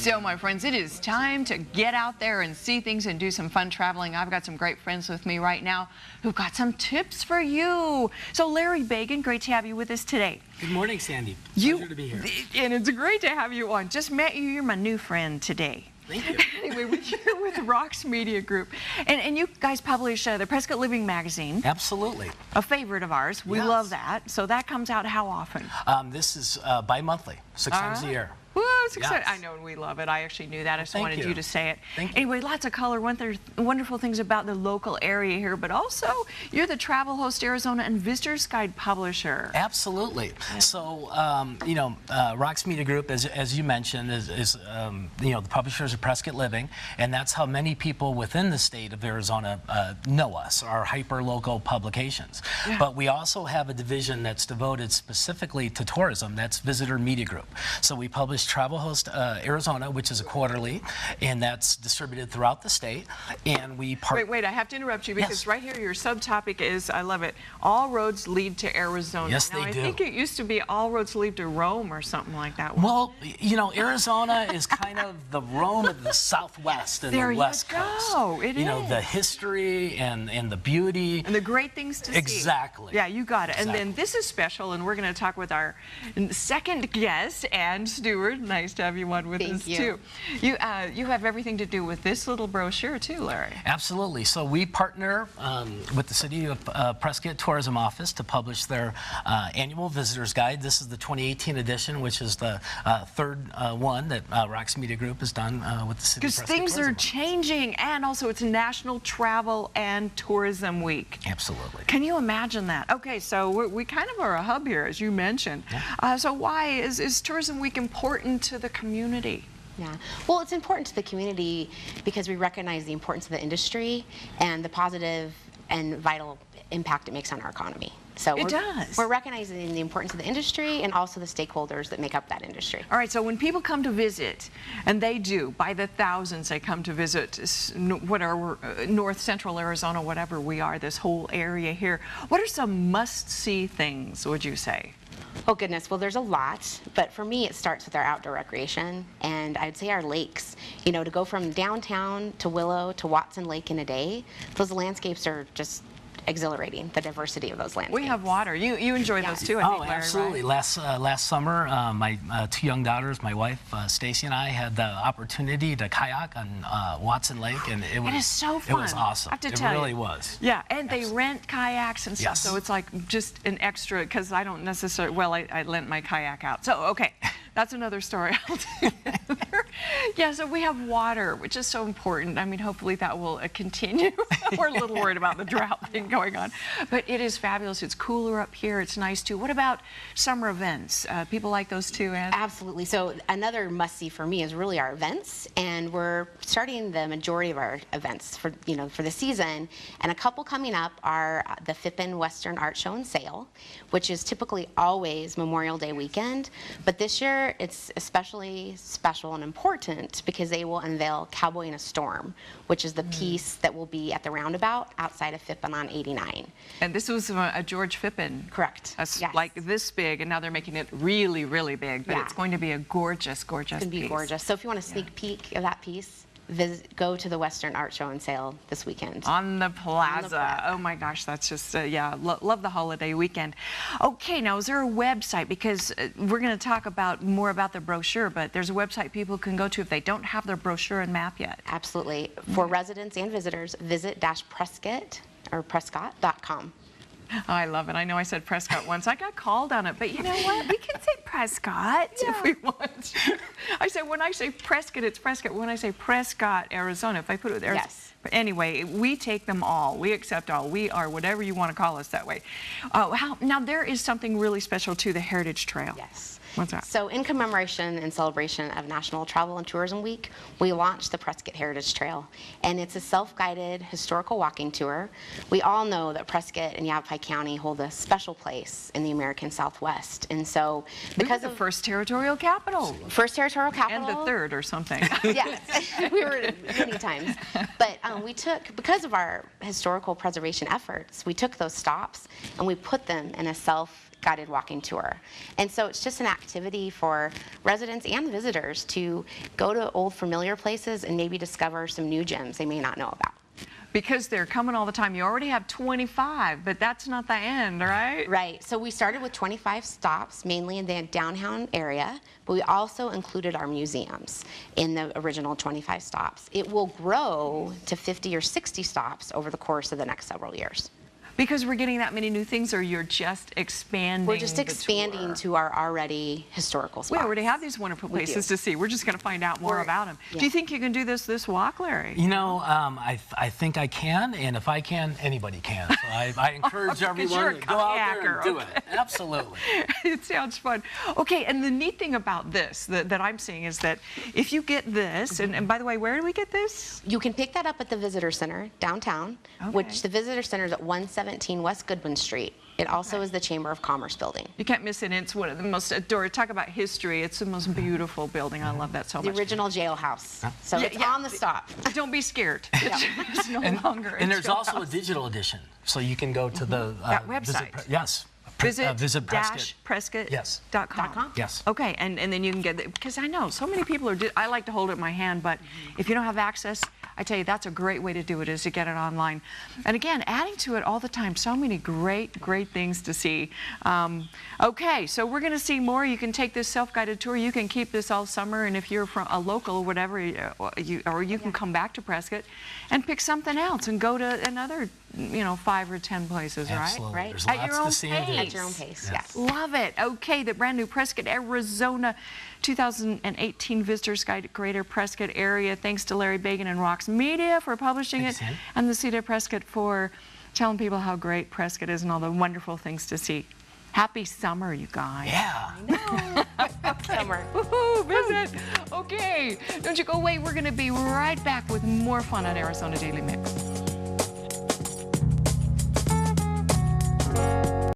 So, my friends, it is time to get out there and see things and do some fun traveling. I've got some great friends with me right now who've got some tips for you. So, Larry Bagan, great to have you with us today. Good morning, Sandy. Pleasure to be here. And it's great to have you on. Just met you. You're my new friend today. Thank you. Anyway, we're with Rox Media Group. And you guys publish the Prescott Living magazine. Absolutely. A favorite of ours. We love that. So that comes out how often? This is bi-monthly, 6 times a year. Woo, it's exciting. I know, and we love it. I actually knew that. I just wanted you to say it. Thank you. Anyway, lots of color, wonderful things about the local area here, but also you're the Travel Host Arizona and Visitors Guide publisher. Absolutely. Yeah. So, Rox Media Group, as you mentioned, is the publishers of Prescott Living, and that's how many people within the state of Arizona know us, our hyper-local publications. Yeah. But we also have a division that's devoted specifically to tourism. That's Visitor Media Group. So we publish Travel Host Arizona, which is a quarterly, and that's distributed throughout the state. And we wait, I have to interrupt you because right here your subtopic is, I love it, all roads lead to Arizona. Yes, now, they do. I think it used to be all roads lead to Rome or something like that. Well, Arizona is kind of the Rome of the Southwest and the West Coast. It is. The history and the beauty. And the great things to see. Exactly. Yeah, you got it. Exactly. And then this is special, and we're going to talk with our second guest, Ann Stewart. Nice to have you on with us, too. You have everything to do with this little brochure, too, Larry. Absolutely. So we partner with the City of Prescott Tourism Office to publish their annual Visitor's Guide. This is the 2018 edition, which is the third one that Rox Media Group has done with the City of Prescott. Because things are changing, and also it's National Travel and Tourism Week. Absolutely. Can you imagine that? Okay, so we kind of are a hub here, as you mentioned. Yeah. So why is Tourism Week important to the community? Yeah, well, it's important to the community because we recognize the importance of the industry and the positive and vital impact it makes on our economy. So we're recognizing the importance of the industry and also the stakeholders that make up that industry. All right, so when people come to visit, and they do, by the thousands they come to visit North Central Arizona, whatever we are, this whole area here, what are some must-see things, would you say? Oh goodness, well there's a lot, but for me it starts with our outdoor recreation, and I'd say our lakes. To go from downtown to Willow to Watson Lake in a day, those landscapes are just exhilarating, the diversity of those landscapes. We have water. You enjoy those too, I think, Larry, absolutely. Right? Last summer, my two young daughters, my wife Stacy and I, had the opportunity to kayak on Watson Lake, and it is so fun. It was awesome. I have to tell you. It really was. Yeah, and they rent kayaks and stuff, so it's like just an extra, because I don't necessarily, well, I lent my kayak out. So, okay, that's another story altogether. Yeah, so we have water, which is so important. I mean, hopefully that will continue. We're a little worried about the drought thing going on, but it is fabulous. It's cooler up here. It's nice too. What about summer events? People like those too, Ann? Absolutely. So another must-see for me is really our events, and we're starting the majority of our events for the season. And a couple coming up are the Fippen Western Art Show and Sale, which is typically always Memorial Day weekend, but this year it's especially special and important because they will unveil Cowboy in a Storm, which is the piece that will be at the roundabout outside of Fippen on 89. And this was a George Fippen. Correct. Like this big, and now they're making it really, really big, but it's going to be a gorgeous, gorgeous piece. It's going to be gorgeous. So if you want a sneak peek of that piece, go to the Western Art Show and Sale this weekend. On the plaza. Oh my gosh, that's just, love the holiday weekend. Okay, now is there a website? Because we're going to talk more about the brochure, but there's a website people can go to if they don't have their brochure and map yet. Absolutely. For residents and visitors, visit-Prescott.com. Oh, I love it. I know I said Prescott once. I got called on it, but you know what? We can say Prescott if we want. I say when I say Prescott, it's Prescott. When I say Prescott, Arizona, if I put it there. Yes. But anyway, we take them all. We accept all. We are whatever you want to call us that way. Now, there is something really special to the Heritage Trail. Yes. What's that? So in commemoration and celebration of National Travel and Tourism Week, we launched the Prescott Heritage Trail, and it's a self-guided historical walking tour. We all know that Prescott and Yavapai County hold a special place in the American Southwest, and so because the of first territorial capital. first territorial capital. And the third or something. Yes, we were many times. But because of our historical preservation efforts, we took those stops and we put them in a self-guided walking tour. And so it's just an activity for residents and visitors to go to old familiar places and maybe discover some new gems they may not know about. Because they're coming all the time. You already have 25, but that's not the end, right? Right. So we started with 25 stops, mainly in the downtown area, but we also included our museums in the original 25 stops. It will grow to 50 or 60 stops over the course of the next several years. Because we're getting that many new things, or you're just expanding? We're just the expanding tour? to our already historical spots. We already have these wonderful places to see. We're just going to find out more about them. Yeah. Do you think you can do this walk, Larry? You know, I think I can, and if I can, anybody can. So I encourage everyone to go out there and do it. Absolutely. It sounds fun. Okay, and the neat thing about this that I'm seeing is that if you get this, and by the way, where do we get this? You can pick that up at the Visitor Center downtown, which the Visitor Center is at 117 West Goodwin Street. It also is the Chamber of Commerce building. You can't miss it. It's one of the most adored. Talk about history. It's the most beautiful building. I love that so much. The original jailhouse. So it's on the stop. Don't be scared. It's no longer. And there's also a digital edition, so you can go to the that website. Yes. Visit Prescott. Prescott. Yes. .com. Yes. Okay, and then you can get it, because I know so many people are. I like to hold it in my hand, but if you don't have access, I tell you that's a great way to do it, is to get it online. And again, adding to it all the time, so many great things to see. Okay, so we're going to see more. You can take this self-guided tour. You can keep this all summer, and if you're from a local or whatever, you can come back to Prescott and pick something else and go to another, 5 or 10 places, Absolutely. Right? There's At lots your own to see and do. At your own pace, yes. Love it. Okay, the brand new Prescott, Arizona 2018 Visitors Guide to Greater Prescott Area. Thanks to Larry Bagan and Rox Media for publishing Thanks, it, Ann. and the City of Prescott for telling people how great Prescott is and all the wonderful things to see. Happy summer, you guys. Yeah. Summer. Woohoo, visit. Okay, don't you go away. We're going to be right back with more fun on Arizona Daily Mix.